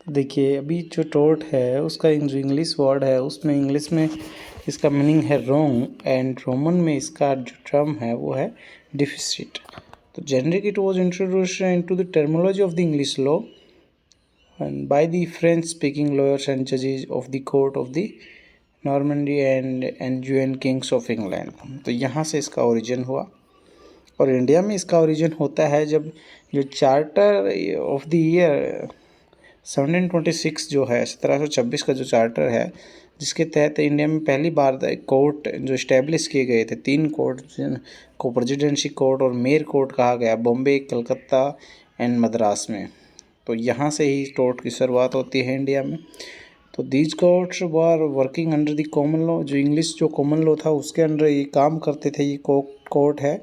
देखिए अभी जो टोट है उसका जो इंग्लिश वर्ड है उसमें इंग्लिश में इसका मीनिंग है रॉन्ग एंड रोमन में इसका जो टर्म है वो है डिफिसिट। तो generic it was introduced into the terminology of the English law and by the French speaking lawyers and जजेस of the court of the Normandy and Angevin kings of England. तो यहाँ से इसका origin हुआ और India में इसका origin होता है जब जो चार्टर ऑफ द ईयर 1726 जो है 1726 का जो चार्टर है जिसके तहत इंडिया में पहली बार कोर्ट जो इस्टेब्लिश किए गए थे, 3 कोर्ट को प्रेसिडेंसी कोर्ट और मेयर कोर्ट कहा गया, बॉम्बे, कलकत्ता एंड मद्रास में। तो यहाँ से ही कोर्ट की शुरुआत होती है इंडिया में। तो these courts were working under the common law, जो इंग्लिश जो कॉमन लॉ था उसके अंडर ये काम करते थे। ये कोर्ट है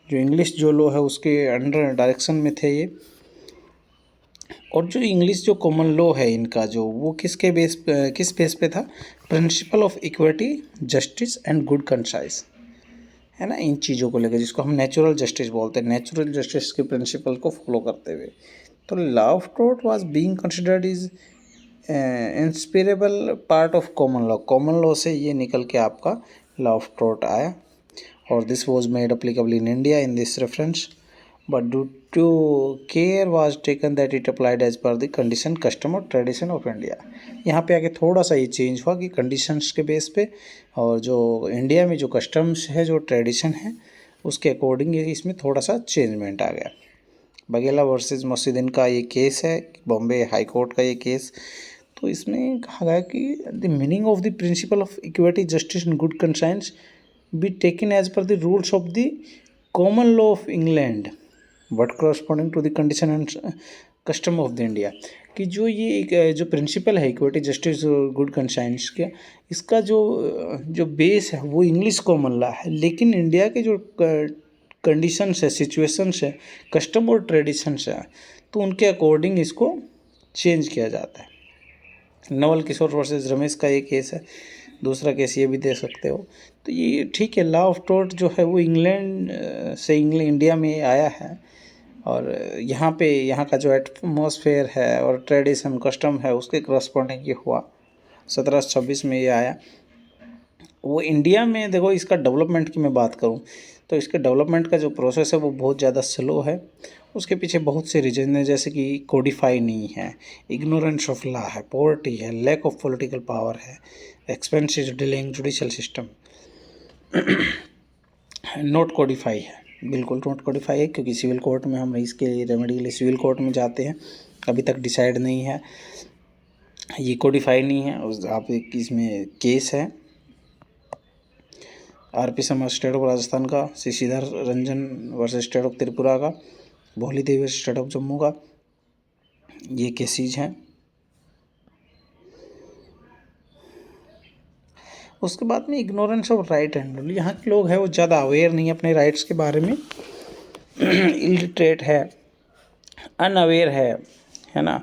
जो इंग्लिश जो लॉ है उसके अंडर डायरेक्शन में थे ये। और जो इंग्लिश जो कॉमन लॉ है इनका जो वो किस बेस पे था, principal of equity, justice and good conscience, है ना, इन चीज़ों को लेकर, जिसको हम नेचुरल जस्टिस बोलते हैं, नेचुरल जस्टिस के प्रिंसिपल को फॉलो करते हुए। तो law of tort was being considered is inseparable part of common law. Common law से ये निकल के आपका लॉ ऑफ टोर्ट आया और this was made applicable in India in this reference, but due to care was taken that it applied as per the condition, custom और tradition of India। यहाँ पे आके थोड़ा सा ये चेंज हुआ कि कंडीशंस के बेस पे और जो इंडिया में जो कस्टम्स है, जो ट्रेडिशन है, उसके अकॉर्डिंग इसमें थोड़ा सा चेंजमेंट आ गया। बघेला वर्सेस मोहसिद्दीन का ये केस है, बॉम्बे हाई कोर्ट का ये केस। तो इसमें कहा गया कि the meaning of the principle of equity, justice and good conscience be taken as per the rules of the common law of England but corresponding to the condition and custom of the India. कि जो ये एक जो principle है equity, justice और good conscience के, इसका जो बेस है वो इंग्लिश कॉमन लॉ है, लेकिन इंडिया के जो कंडीशंस है, सिचुएशंस है, कस्टम और ट्रेडिशंस है, तो उनके अकॉर्डिंग इसको चेंज किया जाता है। नवल किशोर वर्सेस रमेश का ये केस है, दूसरा केस ये भी दे सकते हो। तो ये ठीक है, लॉ ऑफ टोर्ट जो है वो इंग्लैंड से इंडिया में आया है और यहाँ का जो एटमॉस्फेयर है और ट्रेडिशन कस्टम है उसके करस्पॉन्डिंग ये हुआ। 1726 में ये आया। वो इंडिया में देखो, इसका डेवलपमेंट की मैं बात करूँ तो इसके डेवलपमेंट का जो प्रोसेस है वो बहुत ज़्यादा स्लो है। उसके पीछे बहुत से रीजन है, जैसे कि कोडिफाई नहीं है, इग्नोरेंस ऑफ लॉ है, पॉवर्टी है, लैक ऑफ पॉलिटिकल पावर है, expensive delaying judicial system, note Codify है, बिल्कुल नोट कोडिफाई है, क्योंकि सिविल कोर्ट में हम इसके रेमेडी के लिए सिविल कोर्ट में जाते हैं, अभी तक डिसाइड नहीं है, ये कोडिफाई नहीं है। आप इसमें केस है RP Sharma state of Rajasthan का, Shashidhar Ranjan versus state of Tripura का, भोली देवी स्टेट ऑफ जम्मू का, ये केसेज हैं। उसके बाद में ignorance of right and rule, यहाँ के लोग हैं वो ज़्यादा अवेयर नहीं है अपने राइट्स के बारे में, इलिटरेट है, अनअवेयर है ना।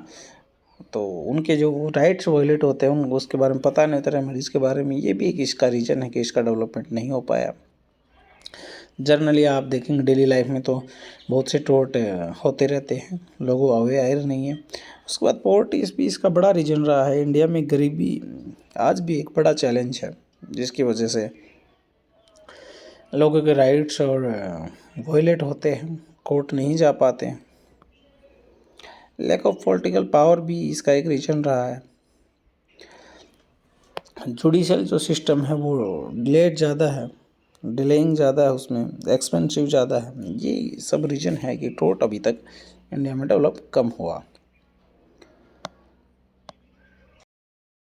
तो उनके जो राइट्स वायलेट होते हैं उनको उसके बारे में पता नहीं होता रेमेडीज के बारे में। ये भी एक इसका रीज़न है कि इसका डेवलपमेंट नहीं हो पाया। जनरली आप देखेंगे डेली लाइफ में तो बहुत से टोर्ट होते रहते हैं, लोगों अवेयर नहीं है। उसके बाद पॉवर्टी भी इसका बड़ा रीजन रहा है। इंडिया में गरीबी आज भी एक बड़ा चैलेंज है, जिसकी वजह से लोगों के राइट्स और वायलेट होते हैं, कोर्ट नहीं जा पाते हैं। लैक ऑफ पॉलिटिकल पावर भी इसका एक रीजन रहा है। जुडिशल जो सिस्टम है वो डिलेड ज़्यादा है, डिलेइंग ज़्यादा है, उसमें एक्सपेंसिव ज़्यादा है। ये सब रीजन है कि टोर्ट अभी तक इंडिया में डेवलप कम हुआ।